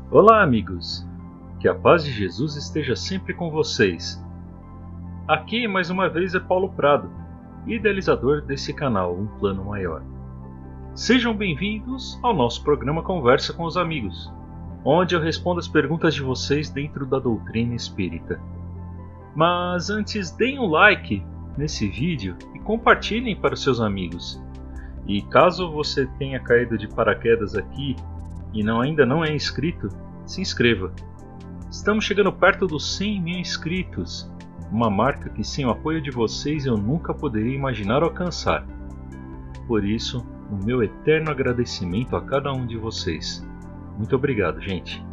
Olá, amigos! Que a paz de Jesus esteja sempre com vocês. Aqui, mais uma vez, é Paulo Prado, idealizador desse canal Um Plano Maior. Sejam bem-vindos ao nosso programa Conversa com os Amigos, onde eu respondo as perguntas de vocês dentro da doutrina espírita. Mas antes, deem um like nesse vídeo e compartilhem para os seus amigos. E caso você tenha caído de paraquedas aqui e ainda não é inscrito, se inscreva. Estamos chegando perto dos 100 mil inscritos, uma marca que sem o apoio de vocês eu nunca poderia imaginar alcançar. Por isso, o meu eterno agradecimento a cada um de vocês. Muito obrigado, gente.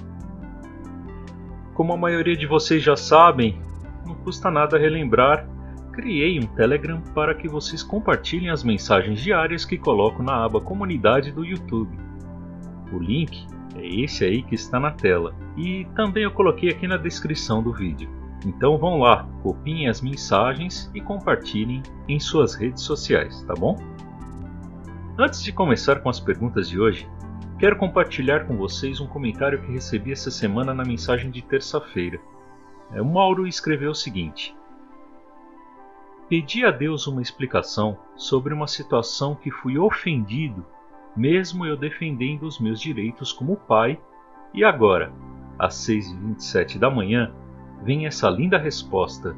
Como a maioria de vocês já sabem, não custa nada relembrar, criei um Telegram para que vocês compartilhem as mensagens diárias que coloco na aba Comunidade do YouTube. O link é esse aí que está na tela e também eu coloquei aqui na descrição do vídeo. Então vão lá, copiem as mensagens e compartilhem em suas redes sociais, tá bom? Antes de começar com as perguntas de hoje, quero compartilhar com vocês um comentário que recebi essa semana na mensagem de terça-feira. O Mauro escreveu o seguinte: pedi a Deus uma explicação sobre uma situação que fui ofendido, mesmo eu defendendo os meus direitos como pai, e agora, às 6h27 da manhã, vem essa linda resposta: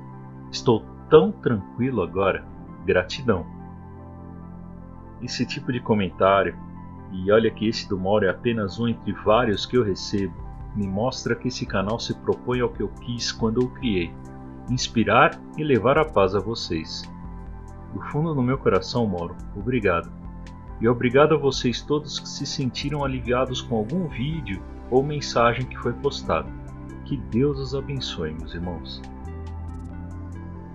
estou tão tranquilo agora, gratidão. Esse tipo de comentário, e olha que esse do Mauro é apenas um entre vários que eu recebo, me mostra que esse canal se propõe ao que eu quis quando eu o criei: inspirar e levar a paz a vocês. Do fundo do meu coração, Mauro, obrigado. E obrigado a vocês todos que se sentiram aliviados com algum vídeo ou mensagem que foi postado. Que Deus os abençoe, meus irmãos.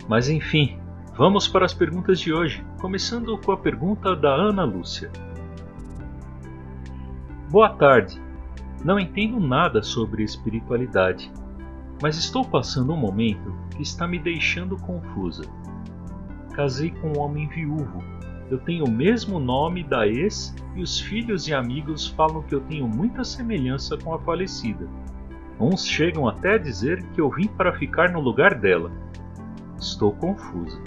Mas enfim, vamos para as perguntas de hoje, começando com a pergunta da Ana Lúcia. Boa tarde. Não entendo nada sobre espiritualidade, mas estou passando um momento que está me deixando confusa. Casei com um homem viúvo. Eu tenho o mesmo nome da ex e os filhos e amigos falam que eu tenho muita semelhança com a falecida. Uns chegam até a dizer que eu vim para ficar no lugar dela. Estou confusa.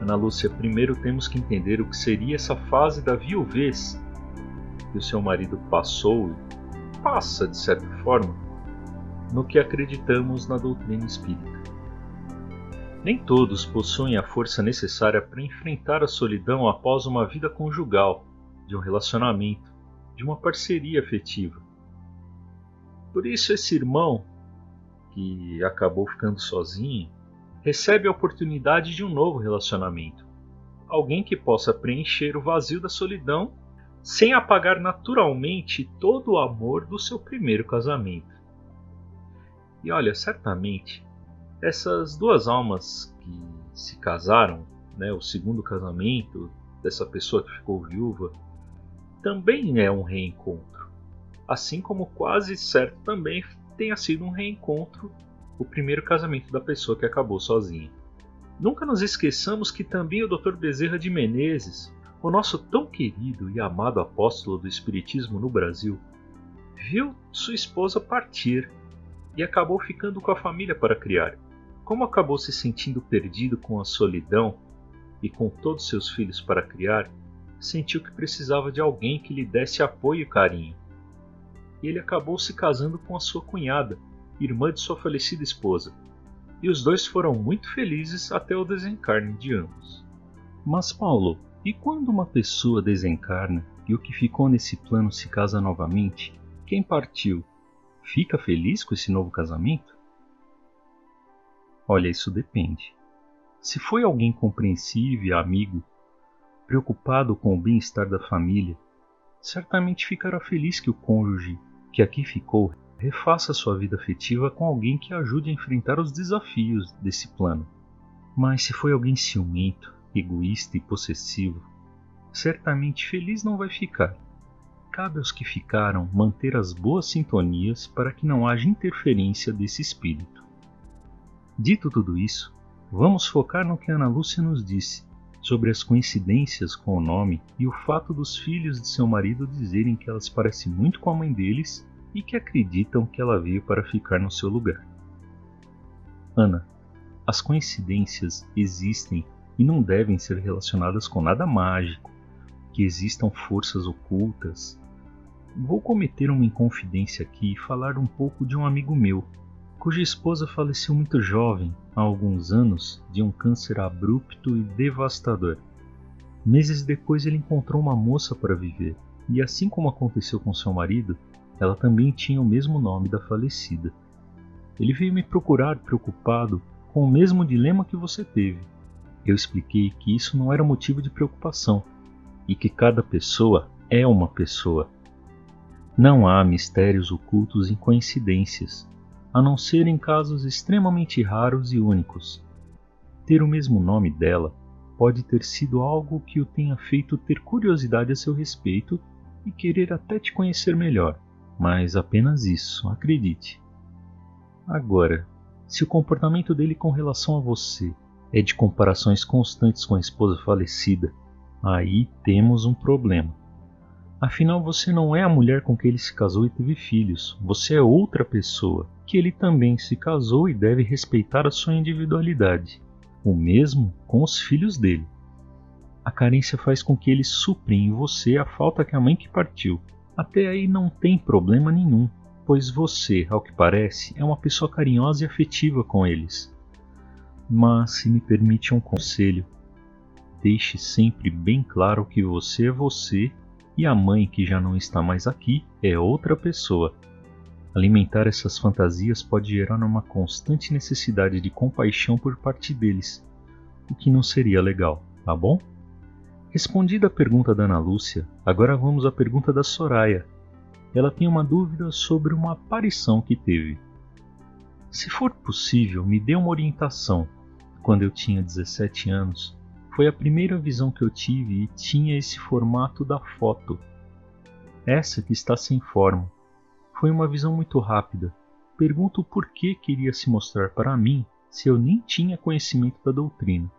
Ana Lúcia, primeiro temos que entender o que seria essa fase da viuvez que o seu marido passou e passa, de certa forma, no que acreditamos na doutrina espírita. Nem todos possuem a força necessária para enfrentar a solidão após uma vida conjugal, de um relacionamento, de uma parceria afetiva. Por isso esse irmão, que acabou ficando sozinho, recebe a oportunidade de um novo relacionamento. Alguém que possa preencher o vazio da solidão sem apagar naturalmente todo o amor do seu primeiro casamento. E olha, certamente, essas duas almas que se casaram, o segundo casamento dessa pessoa que ficou viúva, também é um reencontro. Assim como quase certo também tenha sido um reencontro o primeiro casamento da pessoa que acabou sozinha. Nunca nos esqueçamos que também o Dr. Bezerra de Menezes, o nosso tão querido e amado apóstolo do Espiritismo no Brasil, viu sua esposa partir e acabou ficando com a família para criar. Como acabou se sentindo perdido com a solidão e com todos seus filhos para criar, sentiu que precisava de alguém que lhe desse apoio e carinho. E ele acabou se casando com a sua cunhada, irmã de sua falecida esposa, e os dois foram muito felizes até o desencarne de ambos. Mas Paulo, e quando uma pessoa desencarna e o que ficou nesse plano se casa novamente, quem partiu fica feliz com esse novo casamento? Olha, isso depende. Se foi alguém compreensivo e amigo, preocupado com o bem-estar da família, certamente ficará feliz que o cônjuge que aqui ficou refaça sua vida afetiva com alguém que ajude a enfrentar os desafios desse plano. Mas se foi alguém ciumento, egoísta e possessivo, certamente feliz não vai ficar. Cabe aos que ficaram manter as boas sintonias para que não haja interferência desse espírito. Dito tudo isso, vamos focar no que Ana Lúcia nos disse, sobre as coincidências com o nome e o fato dos filhos de seu marido dizerem que ela se parece muito com a mãe deles e que acreditam que ela veio para ficar no seu lugar. Ana, as coincidências existem e não devem ser relacionadas com nada mágico, que existam forças ocultas. Vou cometer uma inconfidência aqui e falar um pouco de um amigo meu, cuja esposa faleceu muito jovem, há alguns anos, de um câncer abrupto e devastador. Meses depois ele encontrou uma moça para viver, e assim como aconteceu com seu marido, ela também tinha o mesmo nome da falecida. Ele veio me procurar preocupado com o mesmo dilema que você teve. Eu expliquei que isso não era motivo de preocupação, e que cada pessoa é uma pessoa. Não há mistérios ocultos em coincidências, a não ser em casos extremamente raros e únicos. Ter o mesmo nome dela pode ter sido algo que o tenha feito ter curiosidade a seu respeito e querer até te conhecer melhor, mas apenas isso, acredite. Agora, se o comportamento dele com relação a você é de comparações constantes com a esposa falecida, aí temos um problema. Afinal, você não é a mulher com quem ele se casou e teve filhos. Você é outra pessoa, que ele também se casou e deve respeitar a sua individualidade. O mesmo com os filhos dele. A carência faz com que ele supre em você a falta que a mãe que partiu. Até aí não tem problema nenhum, pois você, ao que parece, é uma pessoa carinhosa e afetiva com eles. Mas, se me permite um conselho, deixe sempre bem claro que você é você e a mãe que já não está mais aqui é outra pessoa. Alimentar essas fantasias pode gerar uma constante necessidade de compaixão por parte deles, o que não seria legal, tá bom? Respondida a pergunta da Ana Lúcia, agora vamos à pergunta da Soraya. Ela tem uma dúvida sobre uma aparição que teve. Se for possível, me dê uma orientação. Quando eu tinha 17 anos, foi a primeira visão que eu tive e tinha esse formato da foto. Essa que está sem forma. Foi uma visão muito rápida. Pergunto por que queria se mostrar para mim se eu nem tinha conhecimento da doutrina.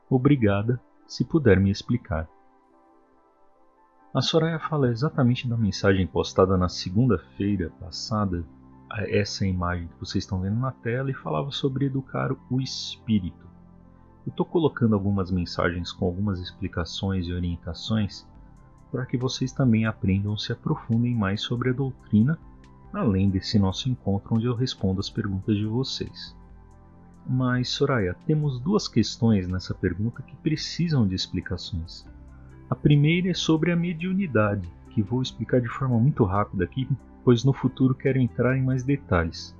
Obrigada, se puder me explicar. A Soraya fala exatamente da mensagem postada na segunda-feira passada, essa imagem que vocês estão vendo na tela, e falava sobre educar o espírito. Eu estou colocando algumas mensagens com algumas explicações e orientações para que vocês também aprendam e se aprofundem mais sobre a doutrina, além desse nosso encontro onde eu respondo as perguntas de vocês. Mas, Soraya, temos duas questões nessa pergunta que precisam de explicações. A primeira é sobre a mediunidade, que vou explicar de forma muito rápida aqui, pois no futuro quero entrar em mais detalhes.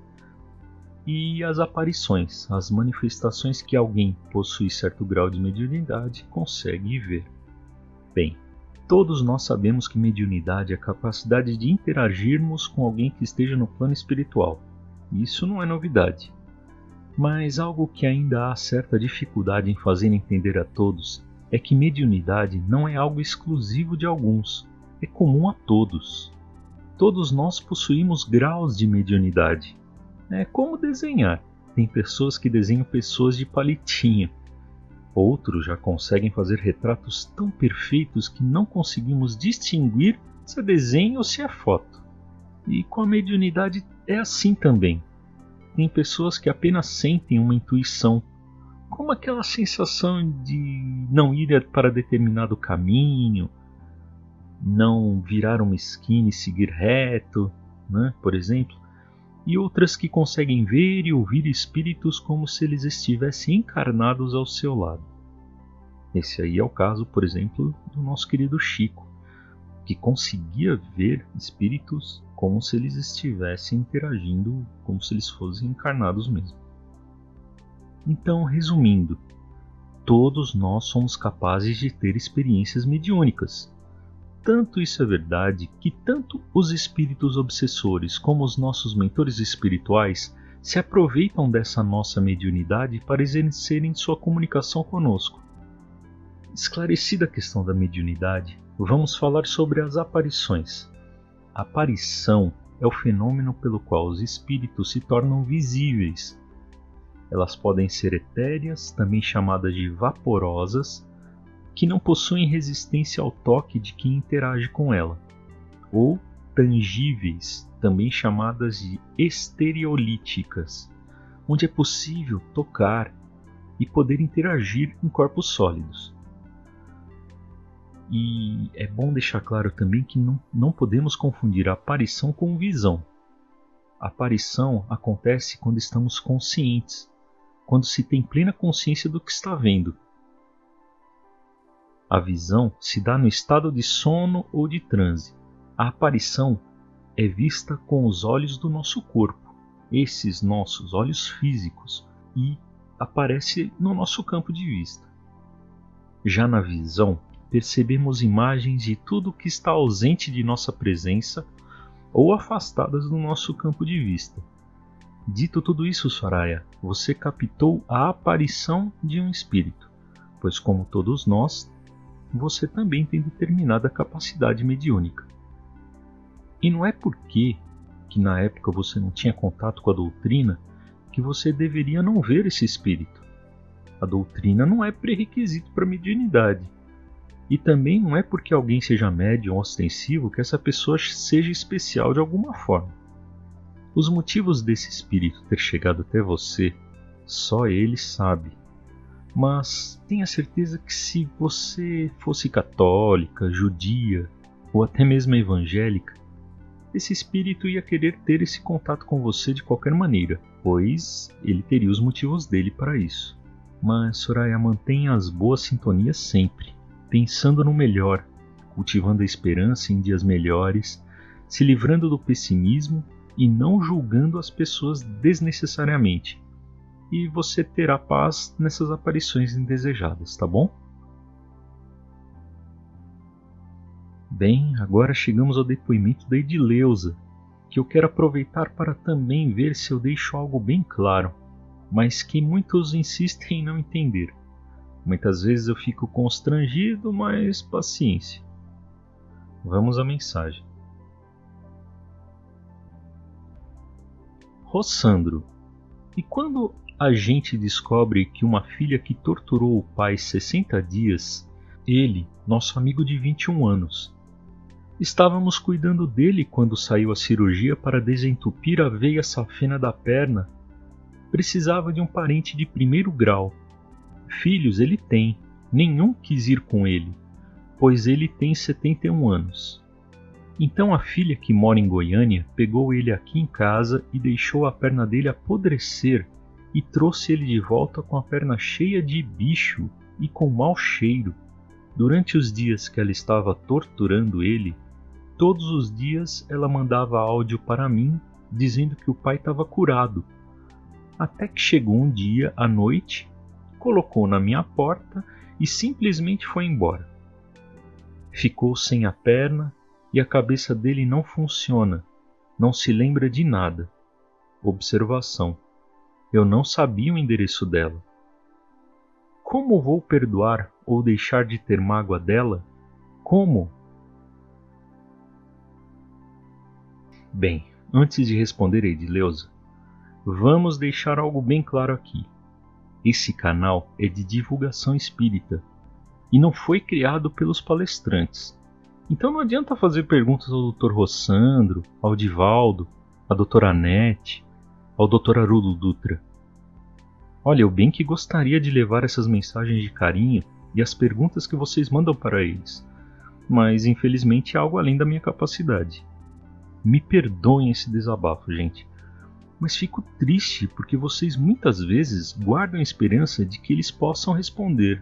E as aparições, as manifestações que alguém possui certo grau de mediunidade consegue ver. Bem, todos nós sabemos que mediunidade é a capacidade de interagirmos com alguém que esteja no plano espiritual. Isso não é novidade. Mas algo que ainda há certa dificuldade em fazer entender a todos é que mediunidade não é algo exclusivo de alguns, é comum a todos. Todos nós possuímos graus de mediunidade. É como desenhar. Tem pessoas que desenham pessoas de palitinho. Outros já conseguem fazer retratos tão perfeitos que não conseguimos distinguir se é desenho ou se é foto. E com a mediunidade é assim também. Tem pessoas que apenas sentem uma intuição, como aquela sensação de não ir para determinado caminho, não virar uma esquina e seguir reto, né, por exemplo. E outras que conseguem ver e ouvir espíritos como se eles estivessem encarnados ao seu lado. Esse aí é o caso, por exemplo, do nosso querido Chico, que conseguia ver espíritos como se eles estivessem interagindo, como se eles fossem encarnados mesmo. Então, resumindo, todos nós somos capazes de ter experiências mediúnicas. Tanto isso é verdade que tanto os espíritos obsessores como os nossos mentores espirituais se aproveitam dessa nossa mediunidade para exercerem sua comunicação conosco. Esclarecida a questão da mediunidade, vamos falar sobre as aparições. A aparição é o fenômeno pelo qual os espíritos se tornam visíveis. Elas podem ser etéreas, também chamadas de vaporosas, que não possuem resistência ao toque de quem interage com ela, ou tangíveis, também chamadas de estereolíticas, onde é possível tocar e poder interagir em corpos sólidos. E é bom deixar claro também que não podemos confundir a aparição com visão. A aparição acontece quando estamos conscientes, quando se tem plena consciência do que está vendo. A visão se dá no estado de sono ou de transe. A aparição é vista com os olhos do nosso corpo, esses nossos olhos físicos, e aparece no nosso campo de vista. Já na visão, percebemos imagens de tudo que está ausente de nossa presença ou afastadas do nosso campo de vista. Dito tudo isso, Soraya, você captou a aparição de um espírito, pois como todos nós, você também tem determinada capacidade mediúnica. E não é porque que na época você não tinha contato com a doutrina que você deveria não ver esse espírito. A doutrina não é pré-requisito para a mediunidade. E também não é porque alguém seja médium ou ostensivo que essa pessoa seja especial de alguma forma. Os motivos desse espírito ter chegado até você, só ele sabe. Mas tenha certeza que se você fosse católica, judia ou até mesmo evangélica, esse espírito ia querer ter esse contato com você de qualquer maneira, pois ele teria os motivos dele para isso. Mas Soraya, mantenha as boas sintonias sempre, pensando no melhor, cultivando a esperança em dias melhores, se livrando do pessimismo e não julgando as pessoas desnecessariamente. E você terá paz nessas aparições indesejadas, tá bom? Bem, agora chegamos ao depoimento da Edileuza, que eu quero aproveitar para também ver se eu deixo algo bem claro, mas que muitos insistem em não entender. Muitas vezes eu fico constrangido, mas paciência. Vamos à mensagem. Rossandro, e quando a gente descobre que uma filha que torturou o pai 60 dias, ele, nosso amigo de 21 anos, estávamos cuidando dele quando saiu a cirurgia para desentupir a veia safena da perna, precisava de um parente de primeiro grau. Filhos ele tem, nenhum quis ir com ele, pois ele tem 71 anos. Então a filha que mora em Goiânia pegou ele aqui em casa e deixou a perna dele apodrecer e trouxe ele de volta com a perna cheia de bicho e com mau cheiro. Durante os dias que ela estava torturando ele, todos os dias ela mandava áudio para mim dizendo que o pai estava curado. Até que chegou um dia à noite, colocou na minha porta e simplesmente foi embora. Ficou sem a perna e a cabeça dele não funciona, não se lembra de nada. Observação: eu não sabia o endereço dela. Como vou perdoar ou deixar de ter mágoa dela? Como? Bem, antes de responder a Edileuza, vamos deixar algo bem claro aqui. Esse canal é de divulgação espírita e não foi criado pelos palestrantes. Então não adianta fazer perguntas ao Dr. Rossandro, ao Divaldo, à doutora Anete, ao Dr. Haroldo Dutra. Olha, eu bem que gostaria de levar essas mensagens de carinho e as perguntas que vocês mandam para eles, mas infelizmente é algo além da minha capacidade. Me perdoem esse desabafo, gente, mas fico triste porque vocês muitas vezes guardam a esperança de que eles possam responder.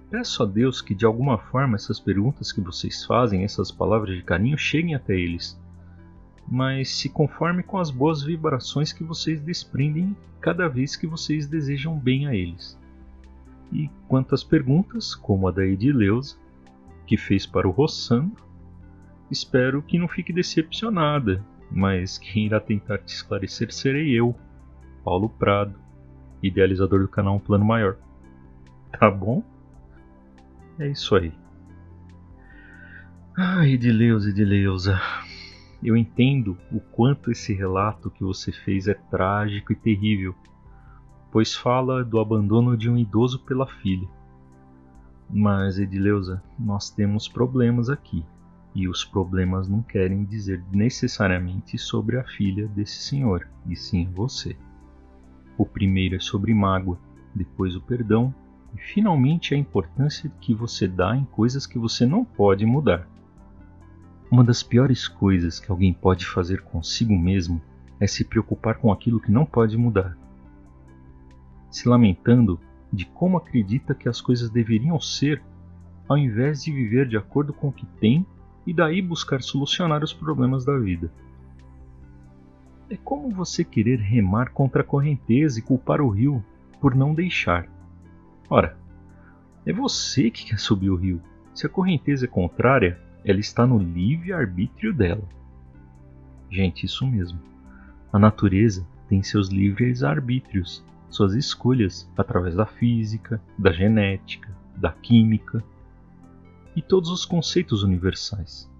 Peço a Deus que de alguma forma essas perguntas que vocês fazem, essas palavras de carinho, cheguem até eles, mas se conforme com as boas vibrações que vocês desprendem cada vez que vocês desejam bem a eles. E quanto às perguntas, como a da Edileuza, que fez para o Rossandro, espero que não fique decepcionada, mas quem irá tentar te esclarecer serei eu, Paulo Prado, idealizador do canal Um Plano Maior. Tá bom? É isso aí. Edileuza, eu entendo o quanto esse relato que você fez é trágico e terrível, pois fala do abandono de um idoso pela filha. Mas, Edileuza, nós temos problemas aqui. E os problemas não querem dizer necessariamente sobre a filha desse senhor, e sim você. O primeiro é sobre mágoa, depois o perdão, e finalmente a importância que você dá em coisas que você não pode mudar. Uma das piores coisas que alguém pode fazer consigo mesmo é se preocupar com aquilo que não pode mudar, se lamentando de como acredita que as coisas deveriam ser, ao invés de viver de acordo com o que tem e daí buscar solucionar os problemas da vida. É como você querer remar contra a correnteza e culpar o rio por não deixar. Ora, é você que quer subir o rio. Se a correnteza é contrária, ela está no livre-arbítrio dela. Gente, isso mesmo. A natureza tem seus livres arbítrios, suas escolhas através da física, da genética, da química e todos os conceitos universais.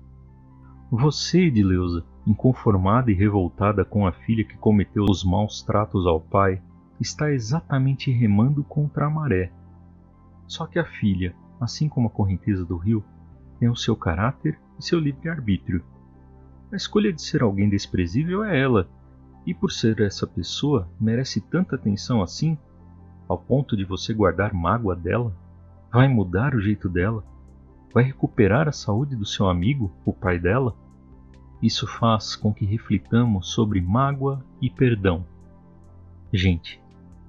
Você, Edileuza, inconformada e revoltada com a filha que cometeu os maus tratos ao pai, está exatamente remando contra a maré. Só que a filha, assim como a correnteza do rio, tem o seu caráter e seu livre-arbítrio. A escolha de ser alguém desprezível é ela, e por ser essa pessoa, merece tanta atenção assim, ao ponto de você guardar mágoa dela? Vai mudar o jeito dela? Vai recuperar a saúde do seu amigo, o pai dela? Isso faz com que reflitamos sobre mágoa e perdão. Gente,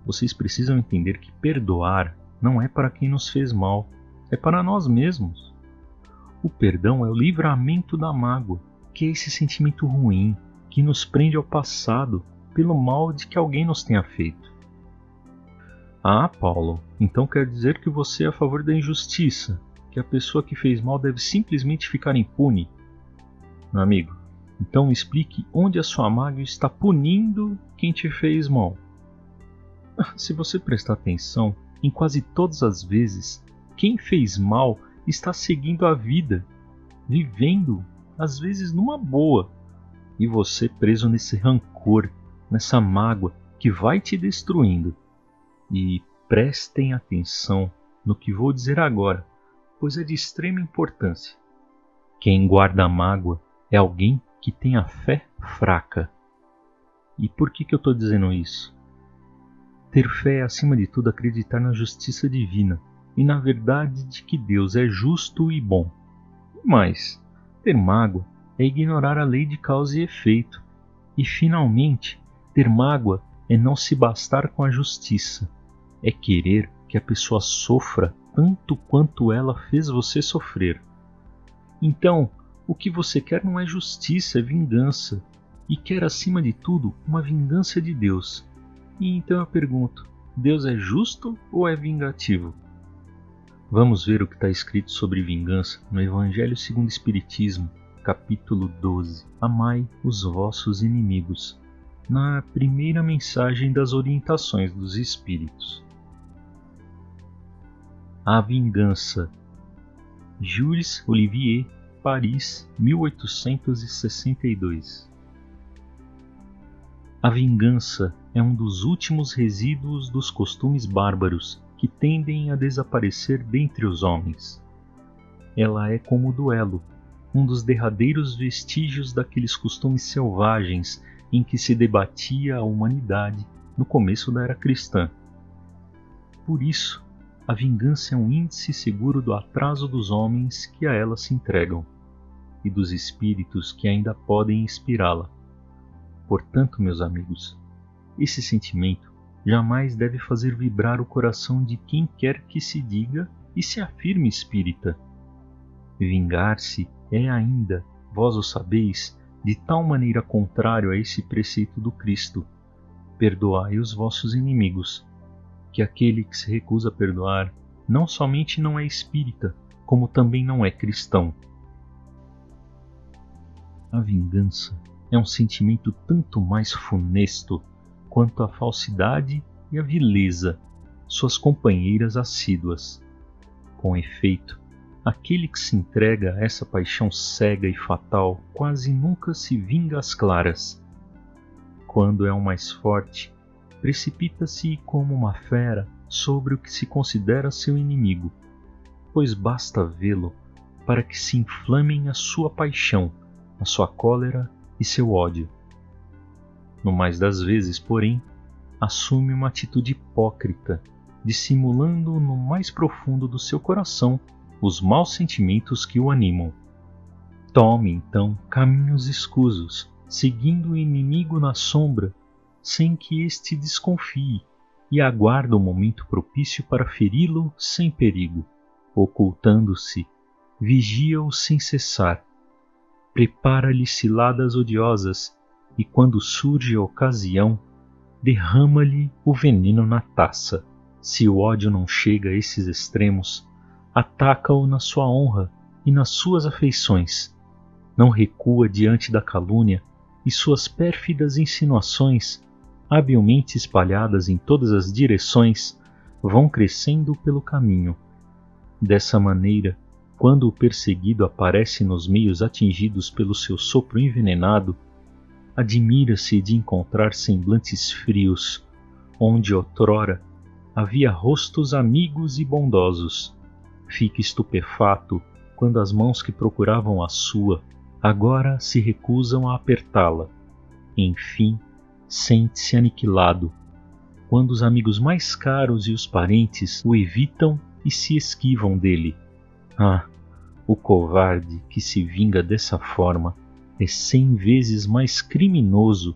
vocês precisam entender que perdoar não é para quem nos fez mal, é para nós mesmos. O perdão é o livramento da mágoa, que é esse sentimento ruim que nos prende ao passado pelo mal de que alguém nos tenha feito. Ah, Paulo, então quer dizer que você é a favor da injustiça, que a pessoa que fez mal deve simplesmente ficar impune? Meu amigo, então me explique onde a sua mágoa está punindo quem te fez mal. Se você prestar atenção, em quase todas as vezes, quem fez mal está seguindo a vida, vivendo, às vezes numa boa, e você preso nesse rancor, nessa mágoa que vai te destruindo. E prestem atenção no que vou dizer agora, pois é de extrema importância. Quem guarda a mágoa é alguém que tem a fé fraca. E por que eu estou dizendo isso? Ter fé é, acima de tudo, acreditar na justiça divina e na verdade de que Deus é justo e bom. Mas ter mágoa é ignorar a lei de causa e efeito. E, finalmente, ter mágoa é não se bastar com a justiça. É querer que a pessoa sofra tanto quanto ela fez você sofrer. Então, o que você quer não é justiça, é vingança. E quer, acima de tudo, uma vingança de Deus. E então eu pergunto, Deus é justo ou é vingativo? Vamos ver o que está escrito sobre vingança no Evangelho segundo o Espiritismo, capítulo 12. Amai os vossos inimigos, na primeira mensagem das orientações dos Espíritos. A vingança. Jules Olivier, Paris, 1862. A vingança é um dos últimos resíduos dos costumes bárbaros que tendem a desaparecer dentre os homens. Ela é como o duelo, um dos derradeiros vestígios daqueles costumes selvagens em que se debatia a humanidade no começo da era cristã. Por isso, a vingança é um índice seguro do atraso dos homens que a ela se entregam e dos espíritos que ainda podem inspirá-la. Portanto, meus amigos, esse sentimento jamais deve fazer vibrar o coração de quem quer que se diga e se afirme espírita. Vingar-se é ainda, vós o sabeis, de tal maneira contrário a esse preceito do Cristo: perdoai os vossos inimigos, que aquele que se recusa a perdoar não somente não é espírita, como também não é cristão. A vingança é um sentimento tanto mais funesto quanto a falsidade e a vileza, suas companheiras assíduas. Com efeito, aquele que se entrega a essa paixão cega e fatal quase nunca se vinga às claras. Quando é o mais forte, precipita-se como uma fera sobre o que se considera seu inimigo. pois basta vê-lo para que se inflamem a sua paixão, a sua cólera e seu ódio. No mais das vezes, porém, assume uma atitude hipócrita, dissimulando no mais profundo do seu coração os maus sentimentos que o animam. Tome, então, caminhos escusos, seguindo o inimigo na sombra, sem que este desconfie, e aguarda o momento propício para feri-lo sem perigo. Ocultando-se, vigia-o sem cessar. Prepara-lhe ciladas odiosas, e quando surge a ocasião, derrama-lhe o veneno na taça. Se o ódio não chega a esses extremos, ataca-o na sua honra e nas suas afeições. Não recua diante da calúnia e suas pérfidas insinuações, habilmente espalhadas em todas as direções, vão crescendo pelo caminho. Dessa maneira, quando o perseguido aparece nos meios atingidos pelo seu sopro envenenado, admira-se de encontrar semblantes frios, onde outrora havia rostos amigos e bondosos. Fica estupefato quando as mãos que procuravam a sua agora se recusam a apertá-la. Enfim, sente-se aniquilado, quando os amigos mais caros e os parentes o evitam e se esquivam dele. Ah, o covarde que se vinga dessa forma é 100 vezes mais criminoso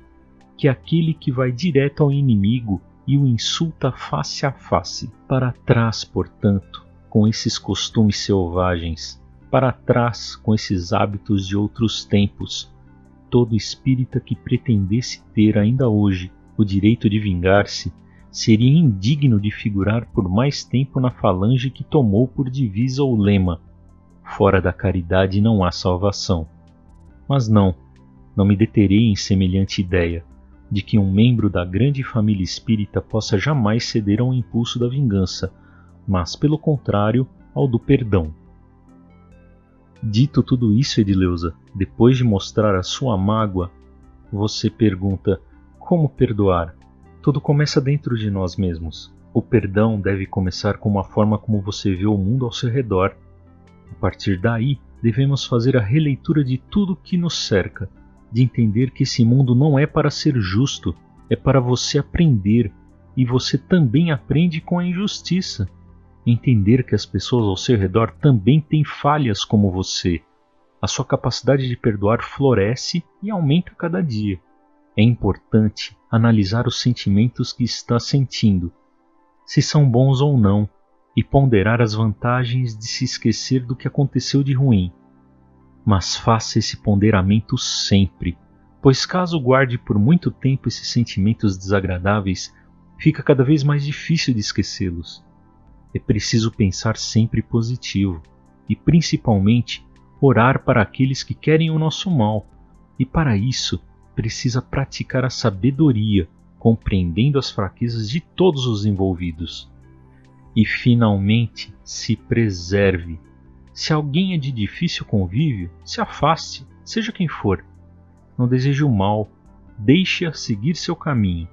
que aquele que vai direto ao inimigo e o insulta face a face. Para trás, portanto, com esses costumes selvagens, para trás com esses hábitos de outros tempos. Todo espírita que pretendesse ter ainda hoje o direito de vingar-se seria indigno de figurar por mais tempo na falange que tomou por divisa o lema: fora da caridade não há salvação. Mas não me deterei em semelhante ideia, de que um membro da grande família espírita possa jamais ceder ao impulso da vingança, mas, pelo contrário, ao do perdão. Dito tudo isso, Edileuza, depois de mostrar a sua mágoa, você pergunta: como perdoar? Tudo começa dentro de nós mesmos. O perdão deve começar com a forma como você vê o mundo ao seu redor. A partir daí, devemos fazer a releitura de tudo que nos cerca, de entender que esse mundo não é para ser justo, é para você aprender, e você também aprende com a injustiça. Entender que as pessoas ao seu redor também têm falhas como você. A sua capacidade de perdoar floresce e aumenta cada dia. É importante analisar os sentimentos que está sentindo, se são bons ou não, e ponderar as vantagens de se esquecer do que aconteceu de ruim. Mas faça esse ponderamento sempre, pois caso guarde por muito tempo esses sentimentos desagradáveis, fica cada vez mais difícil de esquecê-los. É preciso pensar sempre positivo e, principalmente, orar para aqueles que querem o nosso mal, e para isso precisa praticar a sabedoria, compreendendo as fraquezas de todos os envolvidos. E, finalmente, se preserve. Se alguém é de difícil convívio, se afaste, seja quem for. Não deseje o mal, deixe-a seguir seu caminho.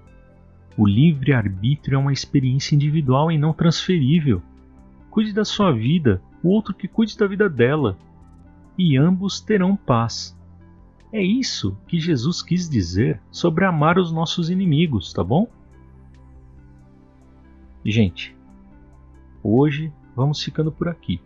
O livre-arbítrio é uma experiência individual e não transferível. Cuide da sua vida, o outro que cuide da vida dela, e ambos terão paz. É isso que Jesus quis dizer sobre amar os nossos inimigos, tá bom? Gente, hoje vamos ficando por aqui.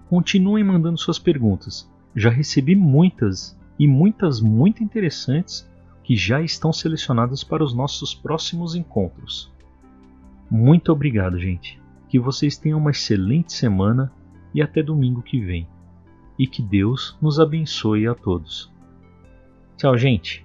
Continuem mandando suas perguntas. Já recebi muitas e muitas muito interessantes que já estão selecionadas para os nossos próximos encontros. Muito obrigado, gente. Que vocês tenham uma excelente semana e até domingo que vem. E que Deus nos abençoe a todos. Tchau, gente.